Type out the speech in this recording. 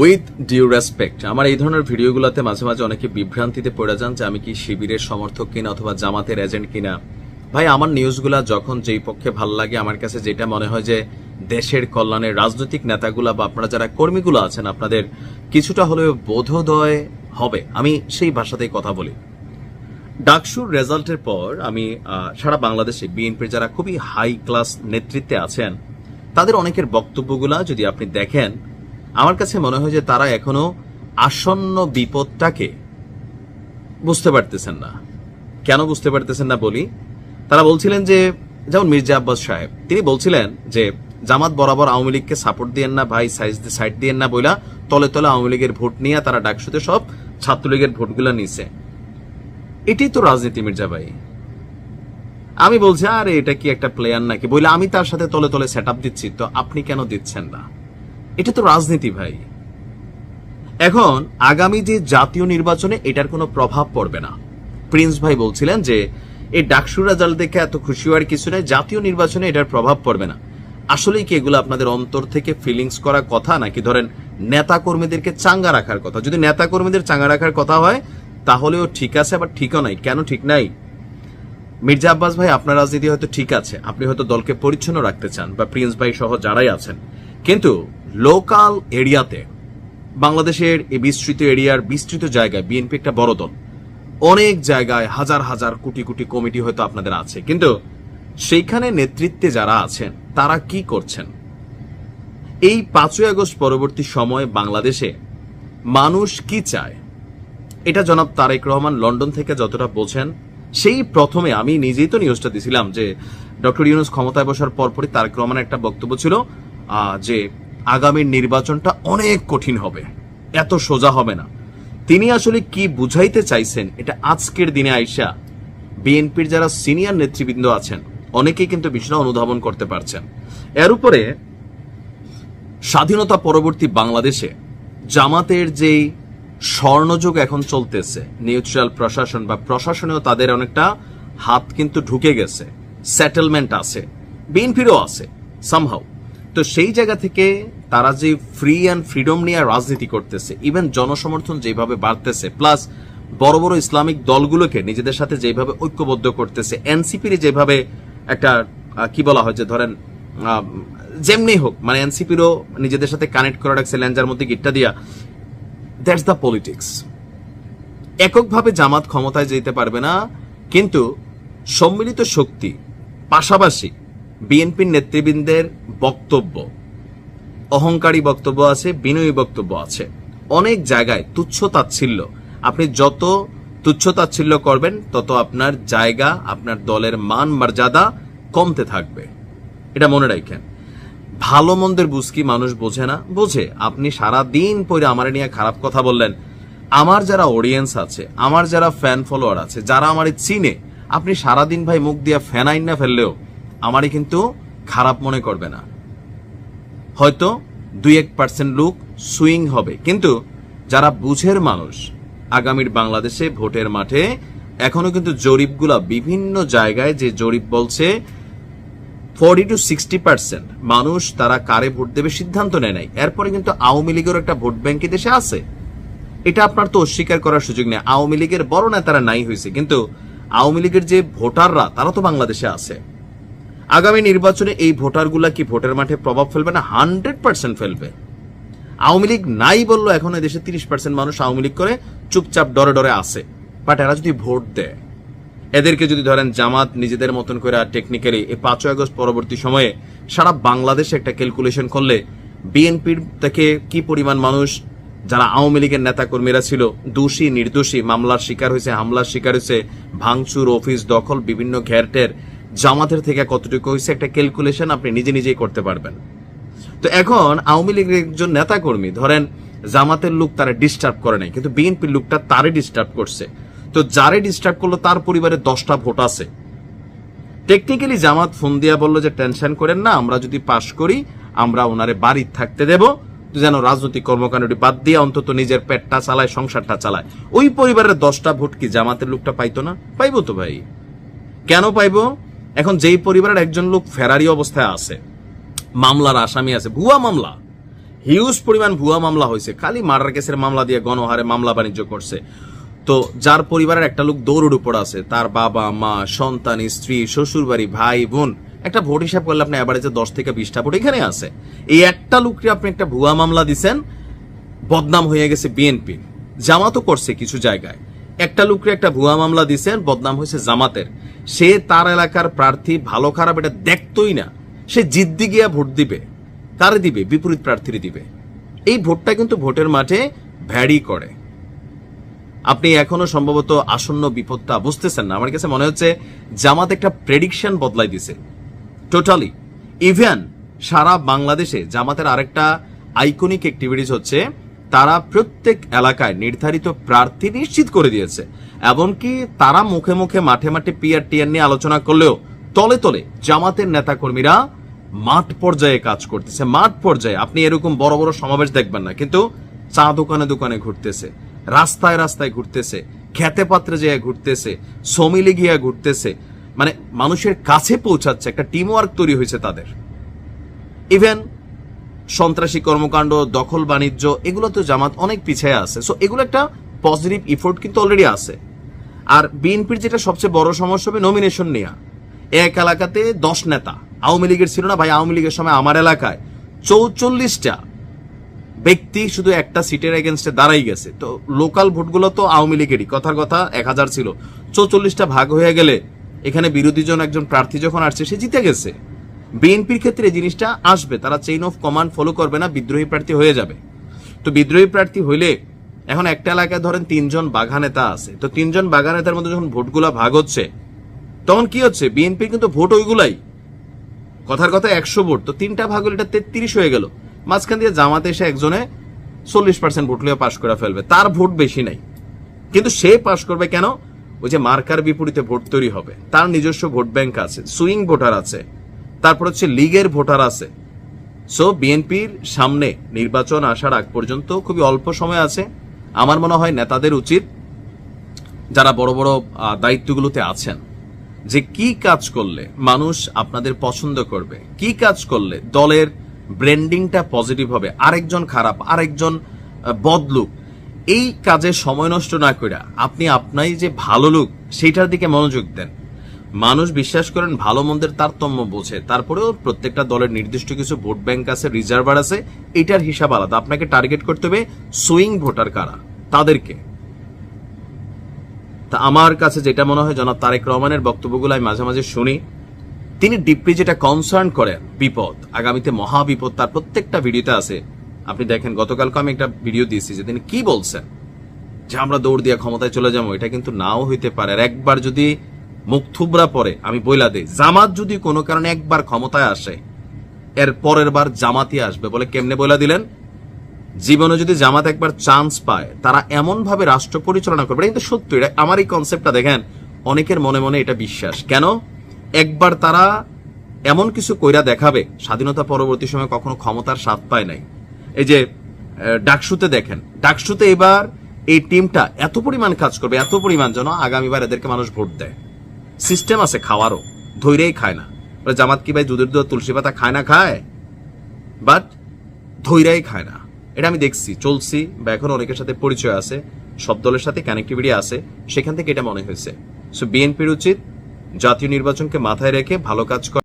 With due respect, আমার এই ধরনের ভিডিওগুলোতে মাঝে মাঝে অনেকে বিভ্রান্তিতে পড়ে যান যে আমি কি শিবিরের সমর্থক কিনা অথবা জামাতের এজেন্ট কিনা। ভাই, আমার নিউজগুলা যখন যেই পক্ষে ভাল লাগে, আমার কাছে যেটা মনে হয় যে দেশের কল্যাণে রাজনৈতিক নেতাগুলা বা আপনারা যারা কর্মীগুলো আছেন, আপনাদের কিছুটা হলেও বোধোদয় হবে, আমি সেই ভাষাতেই কথা বলি। ডাকসুর রেজাল্টের পর আমি সারা বাংলাদেশে বিএনপির যারা খুবই হাই ক্লাস নেতৃত্বে আছেন তাদের অনেকের বক্তব্যগুলা যদি আপনি দেখেন, আমার কাছে মনে হয় যে তারা এখনো আসন্ন বিপদটাকে বুঝতে পারতেছেন না। কেন বুঝতে পারতেছেন না বলি, তারা বলছিলেন যে, যেমন মির্জা আব্বাস সাহেব, তিনি বলছিলেন যে জামাত বরাবর আওয়ামী লীগকে সাপোর্ট দিয়েন না ভাই, সাইড দিয়েন না বইলা তলে তলে আওয়ামী লীগের ভোট নিয়ে তারা ডাকসুতে সব ছাত্রলীগের ভোটগুলো নিছে। এটাই তো রাজনীতি মির্জা ভাই। আমি বলছি আরে এটা কি একটা প্লেয়ার নাকি, বইলে আমি তার সাথে তলে তলে সেট আপ দিচ্ছি, তো আপনি কেন দিচ্ছেন না? এটা তো রাজনীতি ভাই। এখন আগামী যে জাতীয় নির্বাচনে এটার কোনো প্রভাব পড়বে না। প্রিন্স ভাই বলছিলেন যে এই ডাকসুর রেজাল্ট দেখে এত খুশি হওয়ার কিছু নেই, জাতীয় নির্বাচনে এটার প্রভাব পড়বে না। আসলেই কি এগুলো আপনাদের অন্তর থেকে ফিলিংস করা কথা, নাকি ধরেন নেতা কর্মীদেরকে চাঙ্গা রাখার কথা? যদি নেতা কর্মীদের চাঙ্গা রাখার কথা হয় তাহলেও ঠিক আছে, আবার ঠিকও নাই। কেন ঠিক নাই? মির্জা আব্বাস ভাই, আপনার রাজনীতি হয়তো ঠিক আছে, আপনি হয়তো দলকে পরিচ্ছন্ন রাখতে চান, বা প্রিন্স ভাই সহ যারাই আছেন, কিন্তু লোকাল এরিয়াতে বাংলাদেশের এই বিস্তৃত এরিয়ার বিস্তৃত জায়গায় বিএনপি একটা বড় দল, অনেক জায়গায় হাজার হাজার কোটি কোটি কমিটি হয়তো আপনাদের আছে, কিন্তু সেইখানে নেতৃত্বে যারা আছেন তারা কি করছেন? এই 5ই আগস্ট পরবর্তী সময় বাংলাদেশে মানুষ কি চায় এটা জনাব তারেক রহমান লন্ডন থেকে যতটা বোঝেন, সেই প্রথমে আমি নিজেই তো নিউজটা দিছিলাম যে ডক্টর ইউনূস ক্ষমতায় বসার পরপরই তারেক রহমানের একটা বক্তব্য ছিল যে আগামীর নির্বাচনটা অনেক কঠিন হবে, এত সোজা হবে না। তিনি আসলে কি বুঝাইতে চাইছেন এটা আজকের দিনে আইসা বিএনপির যারা সিনিয়র নেতৃবৃন্দ আছেন অনেকেই কিন্তু বিষয়টা অনুধাবন করতে পারছেন। এর উপরে স্বাধীনতা পরবর্তী বাংলাদেশে জামাতের যেই স্বর্ণযুগ এখন চলতেছে, নিউট্রাল প্রশাসন বা প্রশাসনেও তাদের অনেকটা হাত কিন্তু ঢুকে গেছে, সেটেলমেন্ট আছে, বিএনপিরও আছে সামহাউ। তো সেই জায়গা থেকে তারা যে ফ্রি অ্যান্ড ফ্রিডম নিয়ে রাজনীতি করতেছে, ইভেন জনসমর্থন যেভাবে বাড়তেছে, প্লাস বড় বড় ইসলামিক দলগুলোকে নিজেদের সাথে যেভাবে ঐক্যবদ্ধ করতেছে, এনসিপির যেভাবে একটা কি বলা হয় যে ধরেন যেমনি হোক, মানে এনসিপিরও নিজেদের সাথে কানেক্ট করে রাখছে ল্যাঞ্জার মধ্যে গিটটা দিয়া। That's the politics. এককভাবে জামাত ক্ষমতায় যেতে পারবে না, কিন্তু সম্মিলিত শক্তি পাশাপাশি বিএনপির নেতৃবৃন্দের বক্তব্য, অহংকারী বক্তব্য আছে, বিনয়ী বক্তব্য আছে, অনেক জায়গায় তুচ্ছ-তাচ্ছিল্য। আপনি যত তুচ্ছ-তাচ্ছিল্য করবেন তত আপনার জায়গা, আপনার দলের মান মর্যাদা কমতে থাকবে। এটা মনে রাখেন। ভালো মন্দের বুঝ কি মানুষ বোঝে না? বোঝে। আপনি সারা দিন পরে আমার নিয়ে খারাপ কথা বললেন, আমার যারা অডিয়েন্স আছে, আমার যারা ফ্যান ফলোয়ার আছে, যারা আমারে চিনে, আপনি সারাদিন ভাই মুখ দিয়া ফ্যান আইন না ফেললেও আমারই কিন্তু খারাপ মনে করবে না। হয়তো 2-1% লোক সুইং হবে, কিন্তু যারা বুঝের মানুষ আগামীর বাংলাদেশে ভোটের মাঠে এখনো কিন্তু জরিপগুলা বিভিন্ন জায়গায় যে জরিপ বলছে 40-60% মানুষ তারা কারে ভোট দেবে সিদ্ধান্ত নেয় নাই। এরপরে কিন্তু আওয়ামী লীগের একটা ভোট ব্যাংক দেশে আছে, এটা আপনার তো অস্বীকার করার সুযোগ নেই। আওয়ামী লীগের বড় নেতারা নাই হয়েছে, কিন্তু আওয়ামী লীগের যে ভোটাররা তারা তো বাংলাদেশে আছে। আগামী নির্বাচনে এই ভোটারগুলা কি ভোটের মাঠে প্রভাব ফেলবে না? 100% ফেলবে। আওয়ামী লীগ নাই বললো এখন দেশে 30% মানুষ আওয়ামী লীগ করে চুপচাপ ডরে ডরে আছে, বাট এরা যদি ভোট দেয়, এদেরকে যদি ধরেন জামাত নিজেদের মতন করে টেকনিক্যালি এই 5ই আগস্ট পরবর্তী সময়ে সারা বাংলাদেশে একটা ক্যালকুলেশন করলে বিএনপির থেকে কি পরিমাণ মানুষ যারা আওয়ামী লীগের নেতা কর্মীরা ছিল, দোষী নির্দোষী, মামলার শিকার হয়েছে, হামলার শিকার হয়েছে, ভাঙচুর, অফিস দখল, বিভিন্ন ঘেরটের, জামাতের থেকে কতটুকু হয়েছে একটা ক্যালকুলেশন আপনি নিজে নিজেই করতে পারবেন। তো এখন আওয়ামী লীগের একজন নেতা কর্মী ধরেন জামাতের লোক তারা ডিস্টার্ব করে নাই, কিন্তু বিএনপির লোকটা তারে ডিস্টার্ব করছে। তো যারে ডিস্টার্ব করলো তার পরিবারে 10টা ভোট আছে। টেকনিক্যালি জামাত ফোন দিয়া বললো যে টেনশন করেন না, আমরা যদি পাশ করি আমরা ওনারে বাড়ি থাকতে দেব, যেন রাজনৈতিক কর্মকাণ্ডটি বাদ দিয়ে অন্তত নিজের পেটটা চালায়, সংসারটা চালায়। ওই পরিবারের 10টা ভোট কি জামাতের লোকটা পাইতো না? পাইবো তো ভাই। কেন পাইবো? এখন যেই পরিবারের একজন লোক ফেরারি অবস্থায় আছে, মামলার আসামি আছে, ভুয়া মামলা, হিউজ পরিমাণ ভুয়া মামলা হয়েছে, খালি মার্ডার কেসের মামলা দিয়ে গণহারে মামলা বাণিজ্য করছে। তো যার পরিবারের একটা লোক দৌড়ের উপর আছে, তার বাবা মা সন্তান স্ত্রী শ্বশুর বাড়ি ভাই বোন, একটা ভোট হিসাব করলে আপনি এবারে যে 10 থেকে 20টা ভোট এখানে আছে। এই একটা লোককে আপনি একটা ভুয়া মামলা দিচ্ছেন, বদনাম হয়ে গেছে বিএনপি। জামাতও করছে কিছু জায়গায়, একটা লোককে একটা ভুয়া মামলা দিচ্ছেন, বদনাম হয়েছে জামাতের। সে তার এলাকার প্রার্থী ভালো খারাপ এটা দেখতই না, সে জিদ্দি গিয়া ভোট দিবে। কারে দিবে? বিপরীত প্রার্থীর দিবে। এই ভোটটা কিন্তু ভোটের মাঠে ভ্যারি করে। আপনি এখনো সম্ভবত আসন্ন বিপদটা বুঝতেছেন না। আমার কাছে মনে হচ্ছে জামাত একটা প্রেডিকশন বদলাই দিছে টোটালি। ইভেন সারা বাংলাদেশে জামাতের আরেকটা আইকনিক অ্যাক্টিভিটিস হচ্ছে তারা প্রত্যেক এলাকায় নির্ধারিত প্রার্থী নিশ্চিত করে দিয়েছে। এমনকি তারা মুখে মুখে মাঠে মাঠে পিআর টিআর নিয়ে আলোচনা করলেও তলে তলে জামাতের নেতাকর্মীরা মাঠ পর্যায়ে কাজ করতেছে। মাঠ পর্যায়ে আপনি এরকম বড় বড় সমাবেশ দেখবেন না, কিন্তু চা দোকানে দোকানে ঘুরতেছে, রাস্তায় রাস্তায় ঘুরতেছে, খেতে পাত্রে যেয়ে ঘুরতেছে, সমিলে গিয়া ঘুরতেছে, মানে মানুষের কাছে পৌঁছাচ্ছে। একটা টিম ওয়ার্ক তৈরি হয়েছে তাদের। ইভেন সন্ত্রাসী কর্মকাণ্ড, দখল বাণিজ্য, এগুলো তো জামাত অনেক পিছিয়ে আছে। সো এগুলো একটা পজিটিভ ইফোর্ট কিন্তু অলরেডি আছে। আর বিএনপির যেটা সবচেয়ে বড় সমস্যা হবে নমিনেশন নেওয়া। এক এলাকাতে 10 নেতা, আওয়ামী লীগের ছিল না ভাই, আওয়ামী লীগের সময় আমার এলাকায় 44টা ব্যক্তি শুধু একটা সিটের এগেনস্টে দাঁড়াই গেছে। তো লোকাল ভোটগুলো তো আওয়ামী লীগেরই, কথার কথা 1000 ছিল, 44টা ভাগ হয়ে গেলে এখানে বিরোধী জন একজন প্রার্থী যখন আসছে সে জিতে গেছে। বিএনপির ক্ষেত্রে এই জিনিসটা আসবে, তারা চেইন অফ কমান্ড ফলো করবে না, বিদ্রোহী প্রার্থী হয়ে যাবে। তো বিদ্রোহী প্রার্থী হইলে এখন একটা এলাকায় ধরেন 3 জন বাঘা নেতা আছে, তো 3 জন বাঘা নেতার মধ্যে যখন ভোটগুলা ভাগ হচ্ছে তখন কি হচ্ছে, বিএনপির কিন্তু ভোট ওইগুলাই, কথার কথা 100 ভোট, তো 3টা ভাগ হলে এটা 33 হয়ে গেল। মাঝখান দিয়ে জামাতে এসে একজনে 40% ভোট লিয়ে পাশ করে ফেলবে, তার ভোট বেশি নাই, কিন্তু সে পাশ করবে কেন? ওই যে মার্কার বিপরীতে ভোট তৈরি হবে, তার নিজস্ব ভোট ব্যাংক আছে, সুইং ভোটার আছে, তারপর হচ্ছে লীগের ভোটার আছে। সো বিএনপির সামনে নির্বাচন আসার আগ পর্যন্ত খুবই অল্প সময় আছে। আমার মনে হয় নেতাদের উচিত, যারা বড় বড় দায়িত্বগুলোতে আছেন, যে কি কাজ করলে মানুষ আপনাদের পছন্দ করবে, কি কাজ করলে দলের ব্র্যান্ডিংটা পজিটিভ হবে, আরেকজন খারাপ আরেকজন বদলুক, এই কাজে সময় নষ্ট না করে আপনি আপনাই যে ভালো লোক সেইটার দিকে মনোযোগ দেন। মানুষ বিশ্বাস করেন ভালো মন্দের তারতম্য বোঝে, তারপরেও প্রত্যেকটা দলের নির্দিষ্ট কিছু ভোট ব্যাংক আছে, রিজার্ভার আছে, এটার হিসাব আলাদা। আপনাকে টার্গেট করতে হবে সুইং ভোটার কারা, তাদেরকে। তা আমার কাছে যেটা মনে হয়, জনাব তারেক রহমানের বক্তব্যগুলো আমি মাঝে মাঝে শুনি, তিনি ডিপলি যেটা কনসার্ন করেন বিপদ, আগামীতে মহা বিপদ, তার প্রত্যেকটা ভিডিওতে আছে। আপনি দেখেন, গতকালকে আমি একটা ভিডিও দিয়েছি যে তিনি কি বলছেন, যে আমরা দৌড় দিয়ে ক্ষমতায় চলে যাবো, এটা কিন্তু নাও হইতে পারে। আর একবার যদি মুখ থুবরা পরে, আমি বইলা দেই, জামাত যদি কোনো কারণে একবার ক্ষমতায় আসে, এর পরের বার জামাতই আসবে। বলে কেমনে বইলা দিলেন? জীবনে যদি জামাত একবার চান্স পায়, তারা এমন ভাবে রাষ্ট্র পরিচালনা করবে, এটা কিন্তু সত্য। এটা আমার এই কনসেপ্টটা দেখেন, অনেকের মনে মনে এটা বিশ্বাস। কেন? একবার তারা এমন কিছু কইরা দেখাবে, স্বাধীনতা পরবর্তী সময় কখনো ক্ষমতার স্বাদ পায় নাই। এই যে ডাকসুতে দেখেন, ডাকসুতে এবার এই টিমটা এত পরিমাণ কাজ করবে, এত পরিমাণ, যেন আগামীবার এদেরকে মানুষ ভোট দেয়। সিস্টেম আছে খাওয়ারও, ধৈরেই খায় না। জামাত কি ভাই দুধের দুধ তুলসী পাতা খায় না? খায়, বাট ধৈরাই খায় না। এটা আমি দেখছি, চলছি, বা এখন অনেকের সাথে পরিচয় আছে, সব দলের সাথে কানেক্টিভিটি আছে, সেখান থেকে এটা মনে হয়েছে। সো বিএনপির উচিত জাতীয় নির্বাচনকে মাথায় রেখে ভালো কাজ করা।